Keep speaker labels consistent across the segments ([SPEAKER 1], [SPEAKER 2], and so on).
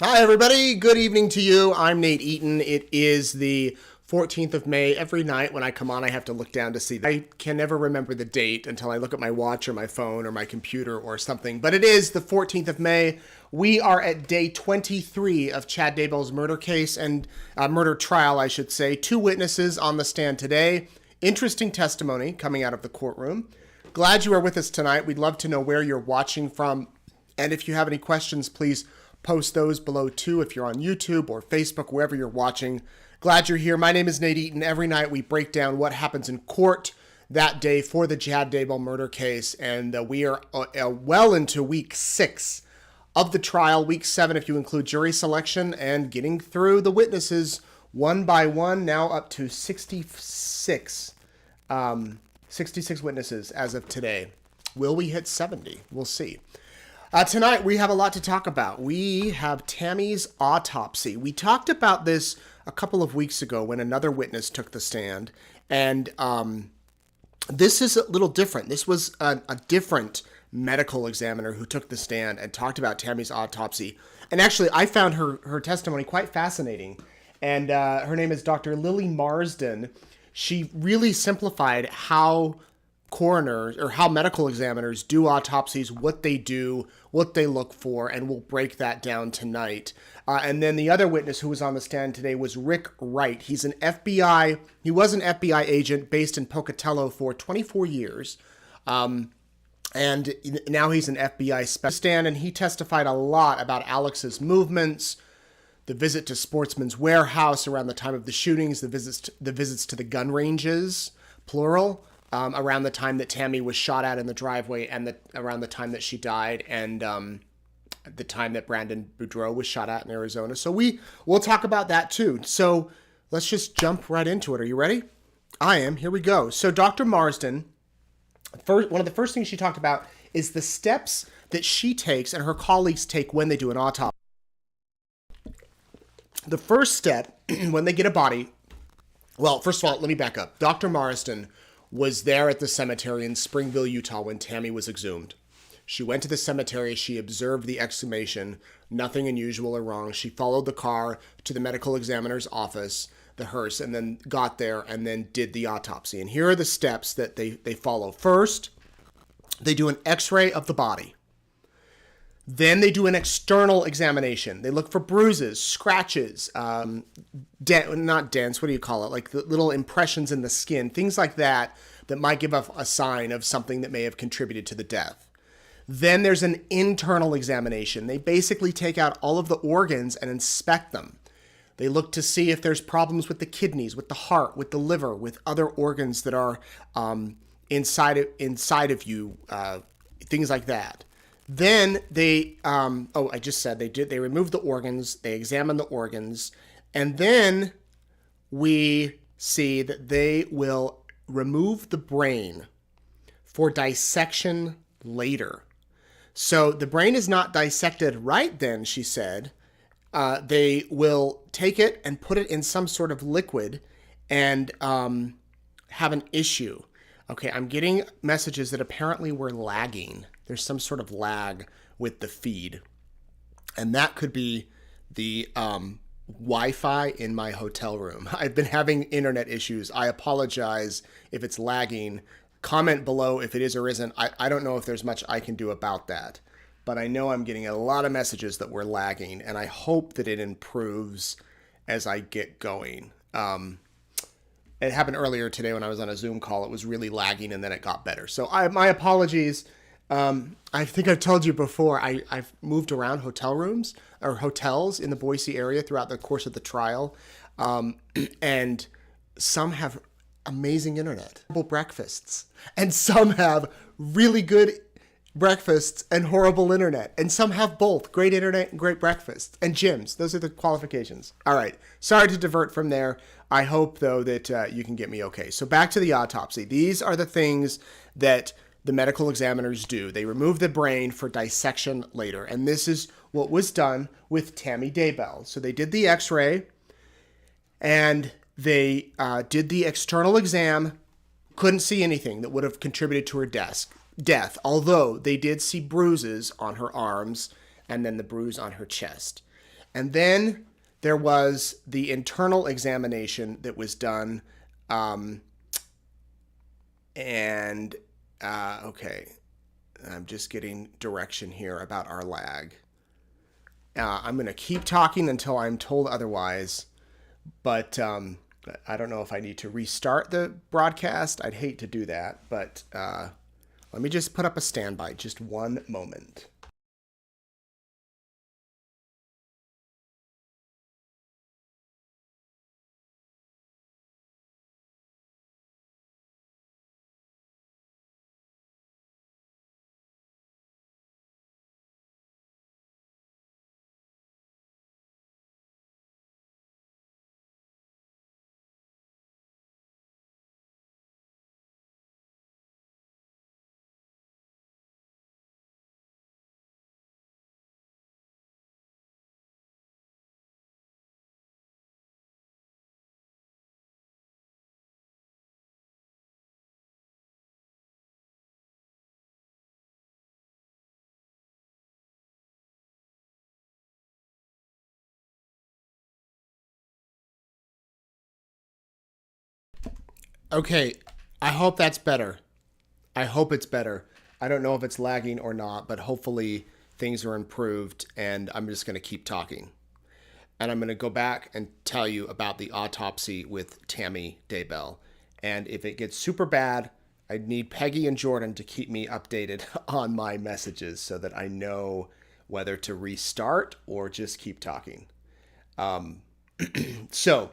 [SPEAKER 1] Hi, everybody. Good evening to you. I'm Nate Eaton. It is the 14th of May. Every night when I come on, I have to look down to see. I can never remember the date until I look at my watch or my phone or my computer or something. But it is the 14th of May. We are at day 23 of Chad Daybell's murder case and murder trial, I should say. 2 witnesses on the stand today. Interesting testimony coming out of the courtroom. Glad you are with us tonight. We'd love to know where you're watching from. And if you have any questions, please post those below too if you're on YouTube or Facebook, wherever you're watching. Glad you're here. My name is Nate Eaton. Every night we break down what happens in court that day for the Chad Daybell murder case. And we are well into week 6 of the trial, week 7 if you include jury selection, and getting through the witnesses one by one, now up to 66 witnesses as of today. Will we hit 70? We'll see. Tonight, we have a lot to talk about. We have Tammy's autopsy. We talked about this a couple of weeks ago when another witness took the stand, and this is a little different. This was a different medical examiner who took the stand and talked about Tammy's autopsy. And actually, I found her testimony quite fascinating, and her name is Dr. Lily Marsden. She really simplified how coroners or how medical examiners do autopsies, what they do, what they look for, and we'll break that down tonight. And then the other witness who was on the stand today was Rick Wright. He was an FBI agent based in Pocatello for 24 years. And now he's an FBI specialist, and he testified a lot about Alex's movements, the visit to Sportsman's Warehouse around the time of the shootings, the visits to the gun ranges, plural, around the time that Tammy was shot at in the driveway, and around the time that she died, and the time that Brandon Boudreaux was shot at in Arizona. So we'll talk about that too. So let's just jump right into it. Are you ready? I am. Here we go. So Dr. Marsden, one of the first things she talked about is the steps that she takes and her colleagues take when they do an autopsy. The first step when they get a body, well, first of all, let me back up. Dr. Marsden was there at the cemetery in Springville, Utah when Tammy was exhumed. She went to the cemetery, she observed the exhumation, nothing unusual or wrong. She followed the car to the medical examiner's office, the hearse, and then got there and then did the autopsy. And here are the steps that they follow. First, they do an x-ray of the body. Then they do an external examination. They look for bruises, scratches, not dents, what do you call it? Like the little impressions in the skin, things like that might give a sign of something that may have contributed to the death. Then there's an internal examination. They basically take out all of the organs and inspect them. They look to see if there's problems with the kidneys, with the heart, with the liver, with other organs that are inside of you, things like that. Then they, they remove the organs, they examine the organs, and then we see that they will remove the brain for dissection later. So the brain is not dissected right then, she said. They will take it and put it in some sort of liquid and have an issue. Okay, I'm getting messages that apparently we're lagging. There's some sort of lag with the feed. And that could be the Wi-Fi in my hotel room. I've been having internet issues. I apologize if it's lagging. Comment below if it is or isn't. I don't know if there's much I can do about that. But I know I'm getting a lot of messages that we're lagging, and I hope that it improves as I get going. It happened earlier today when I was on a Zoom call. It was really lagging, and then it got better. So my apologies. I think I've told you before, I've moved around hotel rooms or hotels in the Boise area throughout the course of the trial. And some have amazing internet, breakfasts, and some have really good breakfasts and horrible internet, and some have both great internet and great breakfasts and gyms. Those are the qualifications. All right. Sorry to divert from there. I hope though that you can get me okay. So back to the autopsy. These are the things that the medical examiners do. They remove the brain for dissection later. And this is what was done with Tammy Daybell. So they did the x-ray and they did the external exam, couldn't see anything that would have contributed to her death, although they did see bruises on her arms and then the bruise on her chest. And then there was the internal examination that was done. Um, and, okay, I'm just getting direction here about our lag. I'm going to keep talking until I'm told otherwise. But I don't know if I need to restart the broadcast. I'd hate to do that. But let me just put up a standby. Just one moment. Okay, I hope that's better. I hope it's better. I don't know if it's lagging or not, but hopefully things are improved, and I'm just going to keep talking. And I'm going to go back and tell you about the autopsy with Tammy Daybell. And if it gets super bad, I need Peggy and Jordan to keep me updated on my messages so that I know whether to restart or just keep talking. So,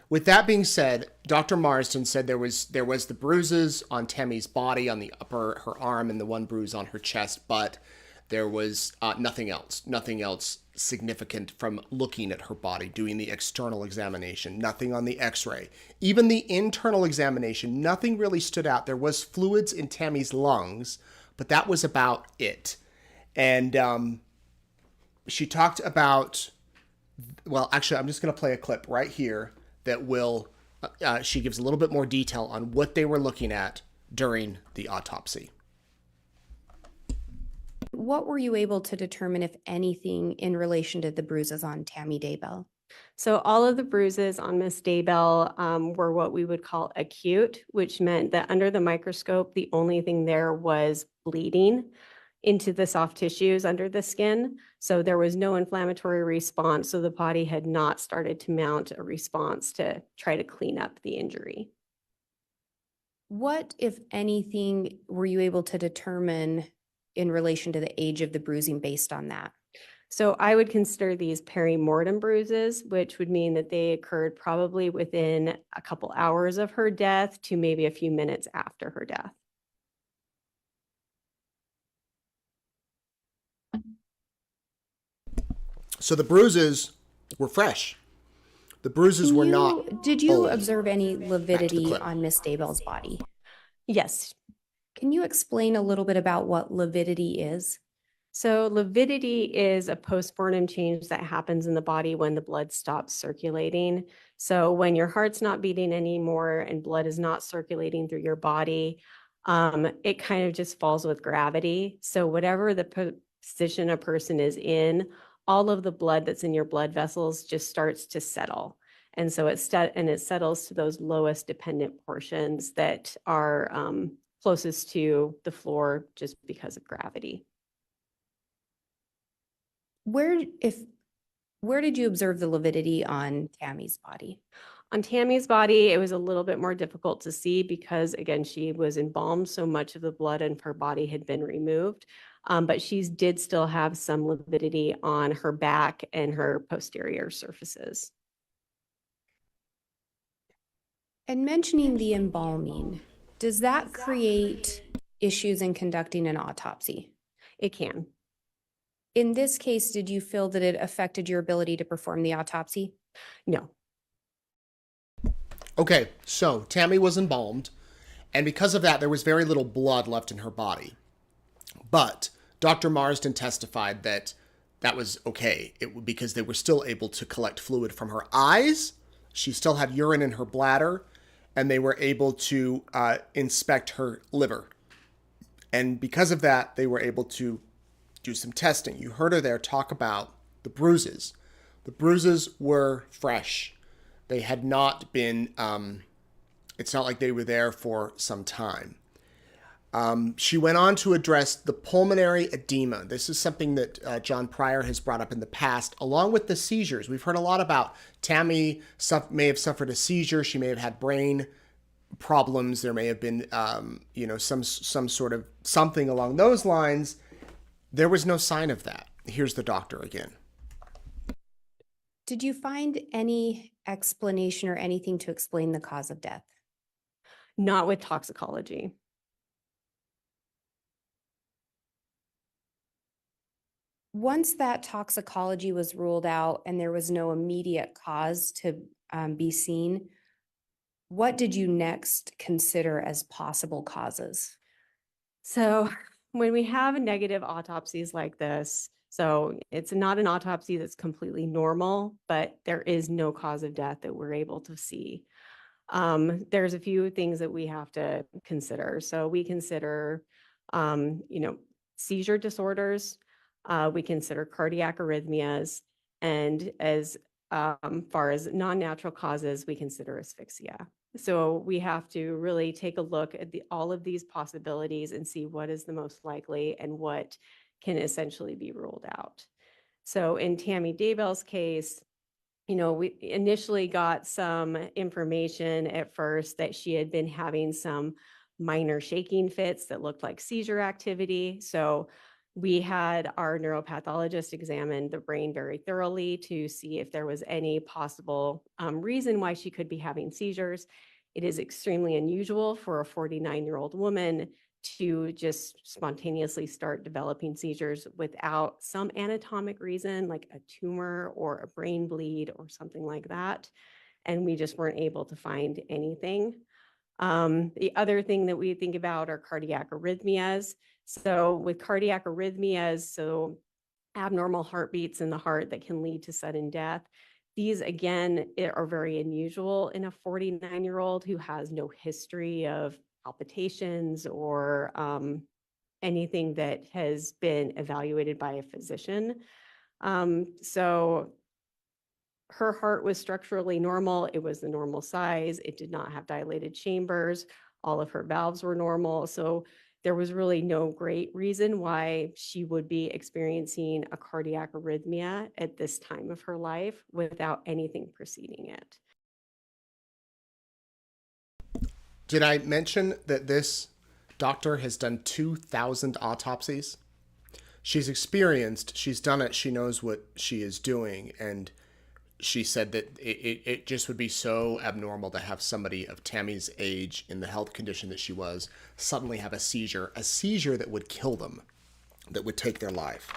[SPEAKER 1] with that being said, Dr. Marsden said there was the bruises on Tammy's body, on the upper her arm, and the one bruise on her chest, but there was nothing else significant from looking at her body, doing the external examination, nothing on the X-ray, even the internal examination, nothing really stood out. There was fluids in Tammy's lungs, but that was about it. And she talked about, well, actually, I'm just going to play a clip right here that will, she gives a little bit more detail on what they were looking at during the autopsy.
[SPEAKER 2] What were you able to determine, if anything, in relation to the bruises on Tammy Daybell?
[SPEAKER 3] So all of the bruises on Miss Daybell were what we would call acute, which meant that under the microscope, the only thing there was bleeding into the soft tissues under the skin. So there was no inflammatory response. So the body had not started to mount a response to try to clean up the injury.
[SPEAKER 2] What, if anything, were you able to determine in relation to the age of the bruising based on that?
[SPEAKER 3] So I would consider these perimortem bruises, which would mean that they occurred probably within a couple hours of her death to maybe a few minutes after her death.
[SPEAKER 1] So the bruises were fresh. The bruises were not.
[SPEAKER 2] Did you
[SPEAKER 1] old.
[SPEAKER 2] observe any lividity
[SPEAKER 1] clip.
[SPEAKER 2] on Miss Daybell's body?
[SPEAKER 3] Yes.
[SPEAKER 2] Can you explain a little bit about what lividity is?
[SPEAKER 3] So lividity is a postmortem change that happens in the body when the blood stops circulating. So when your heart's not beating anymore and blood is not circulating through your body, it kind of just falls with gravity. So whatever the position a person is in, all of the blood that's in your blood vessels just starts to settle. And so it settles to those lowest dependent portions that are closest to the floor just because of gravity.
[SPEAKER 2] Where did you observe the lividity on Tammy's body?
[SPEAKER 3] On Tammy's body, it was a little bit more difficult to see because, again, she was embalmed, so much of the blood in her body had been removed. But she did still have some lividity on her back and her posterior surfaces.
[SPEAKER 2] And mentioning the embalming, does that create issues in conducting an autopsy?
[SPEAKER 3] It can.
[SPEAKER 2] In this case, did you feel that it affected your ability to perform the autopsy?
[SPEAKER 3] No.
[SPEAKER 1] Okay, so Tammy was embalmed, and because of that, there was very little blood left in her body. But Dr. Marsden testified that that was okay, because they were still able to collect fluid from her eyes. She still had urine in her bladder, and they were able to inspect her liver. And because of that, they were able to do some testing. You heard her there talk about the bruises. The bruises were fresh. They had not been, it's not like they were there for some time. She went on to address the pulmonary edema. This is something that John Pryor has brought up in the past, along with the seizures. We've heard a lot about Tammy may have suffered a seizure. She may have had brain problems. There may have been, some sort of something along those lines. There was no sign of that. Here's the doctor again.
[SPEAKER 2] Did you find any explanation or anything to explain the cause of death?
[SPEAKER 3] Not with toxicology.
[SPEAKER 2] Once that toxicology was ruled out and there was no immediate cause to be seen, what did you next consider as possible causes?
[SPEAKER 3] So when we have negative autopsies like this, so it's not an autopsy that's completely normal, but there is no cause of death that we're able to see. There's a few things that we have to consider. So we consider, seizure disorders. We consider cardiac arrhythmias, and as far as non-natural causes, we consider asphyxia. So we have to really take a look at all of these possibilities and see what is the most likely and what can essentially be ruled out. So in Tammy Daybell's case, we initially got some information at first that she had been having some minor shaking fits that looked like seizure activity. So we had our neuropathologist examine the brain very thoroughly to see if there was any possible reason why she could be having seizures. It is extremely unusual for a 49-year-old woman to just spontaneously start developing seizures without some anatomic reason, like a tumor or a brain bleed or something like that. And we just weren't able to find anything. The other thing that we think about are cardiac arrhythmias. So with cardiac arrhythmias, so abnormal heartbeats in the heart that can lead to sudden death, these again are very unusual in a 49-year-old who has no history of palpitations or anything that has been evaluated by a physician. So her heart was structurally normal. It was the normal size. It did not have dilated chambers. All of her valves were normal. So there was really no great reason why she would be experiencing a cardiac arrhythmia at this time of her life without anything preceding it.
[SPEAKER 1] Did I mention that this doctor has done 2,000 autopsies? She's experienced, she's done it, she knows what she is doing, and she said that it just would be so abnormal to have somebody of Tammy's age in the health condition that she was suddenly have a seizure that would kill them, that would take their life.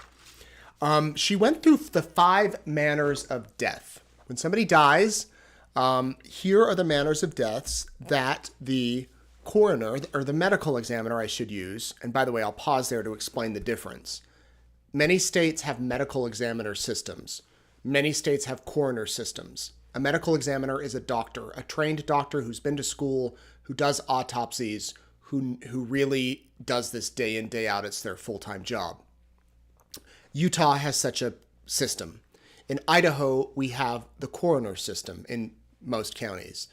[SPEAKER 1] She went through the 5 manners of death. When somebody dies, here are the manners of deaths that the coroner, or the medical examiner I should use, and by the way, I'll pause there to explain the difference. Many states have medical examiner systems. Many states have coroner systems. A medical examiner is a doctor, a trained doctor who's been to school, who does autopsies, who really does this day in, day out. It's their full-time job. Utah has such a system. In Idaho, we have the coroner system in most counties.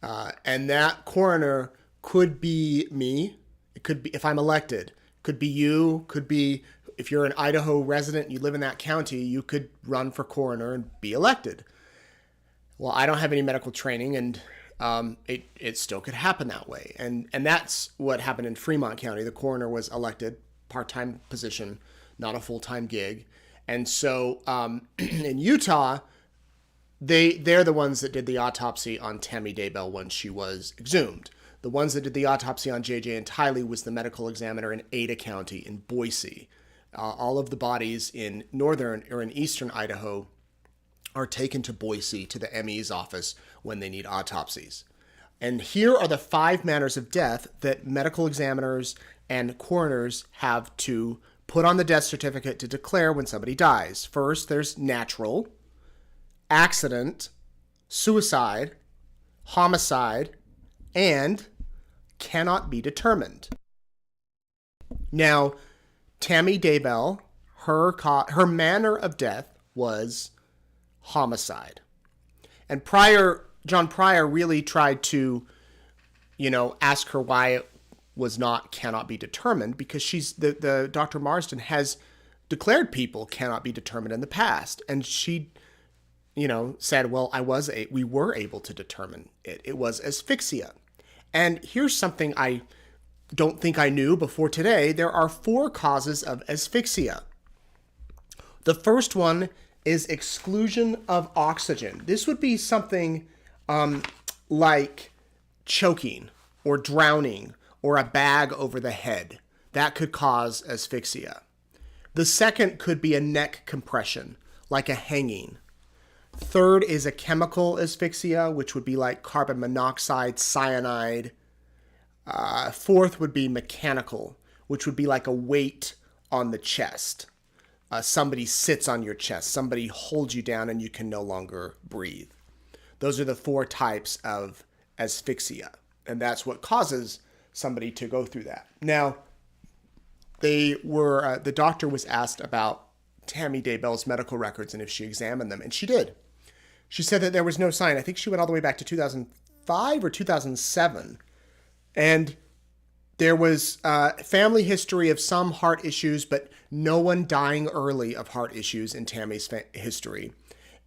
[SPEAKER 1] And that coroner could be me. It could be, if I'm elected, could be you, could be, if you're an Idaho resident, you live in that county, you could run for coroner and be elected. Well, I don't have any medical training, and it still could happen that way. And that's what happened in Fremont County. The coroner was elected, part-time position, not a full-time gig. And so in Utah, they're the ones that did the autopsy on Tammy Daybell when she was exhumed. The ones that did the autopsy on JJ and Tylee was the medical examiner in Ada County in Boise. All of the bodies in northern or in eastern Idaho are taken to Boise to the ME's office when they need autopsies. And here are the 5 manners of death that medical examiners and coroners have to put on the death certificate to declare when somebody dies. First, there's natural, accident, suicide, homicide, and cannot be determined. Now, Tammy Daybell, her manner of death was homicide. And John Pryor really tried to, ask her why it was not cannot be determined, because the Dr. Marsden has declared people cannot be determined in the past. And she, said, well, we were able to determine it. It was asphyxia. And here's something I don't think I knew before today. There are 4 causes of asphyxia. The first one is exclusion of oxygen. This would be something like choking or drowning or a bag over the head. That could cause asphyxia. The second could be a neck compression, like a hanging. Third is a chemical asphyxia, which would be like carbon monoxide, cyanide. Fourth would be mechanical, which would be like a weight on the chest. Somebody sits on your chest, somebody holds you down and you can no longer breathe. Those are the 4 types of asphyxia, and that's what causes somebody to go through that. Now, the doctor was asked about Tammy Daybell's medical records and if she examined them, and she did. She said that there was no sign. I think she went all the way back to 2005 or 2007, and there was family history of some heart issues, but no one dying early of heart issues in Tammy's history.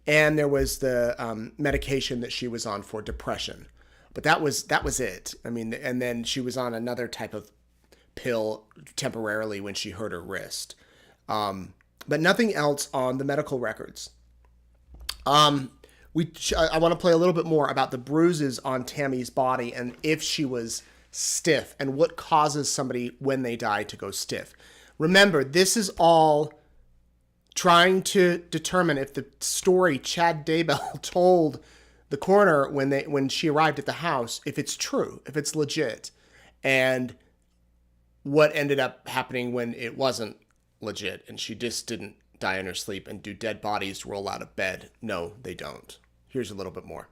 [SPEAKER 1] And there was the medication that she was on for depression. But that was it. I mean, and then she was on another type of pill temporarily when she hurt her wrist. But nothing else on the medical records. I want to play a little bit more about the bruises on Tammy's body and if she was stiff and what causes somebody when they die to go stiff. Remember, this is all trying to determine if the story Chad Daybell told the coroner when she arrived at the house, if it's true, if it's legit, and what ended up happening when it wasn't legit and she just didn't die in her sleep. And do dead bodies roll out of bed? No, they don't. Here's a little bit more.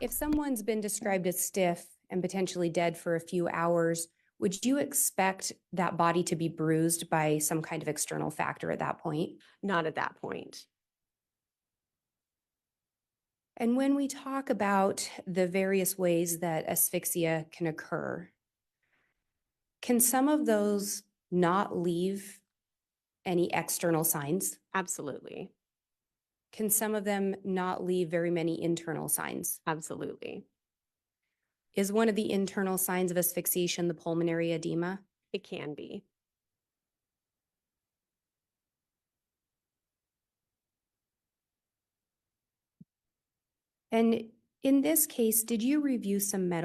[SPEAKER 2] If someone's been described as stiff and potentially dead for a few hours, would you expect that body to be bruised by some kind of external factor at that point?
[SPEAKER 3] Not at that point.
[SPEAKER 2] And when we talk about the various ways that asphyxia can occur, can some of those not leave any external signs?
[SPEAKER 3] Absolutely.
[SPEAKER 2] Can some of them not leave very many internal signs?
[SPEAKER 3] Absolutely.
[SPEAKER 2] Is one of the internal signs of asphyxiation the pulmonary edema?
[SPEAKER 3] It can be.
[SPEAKER 2] And in this case, did you review some medical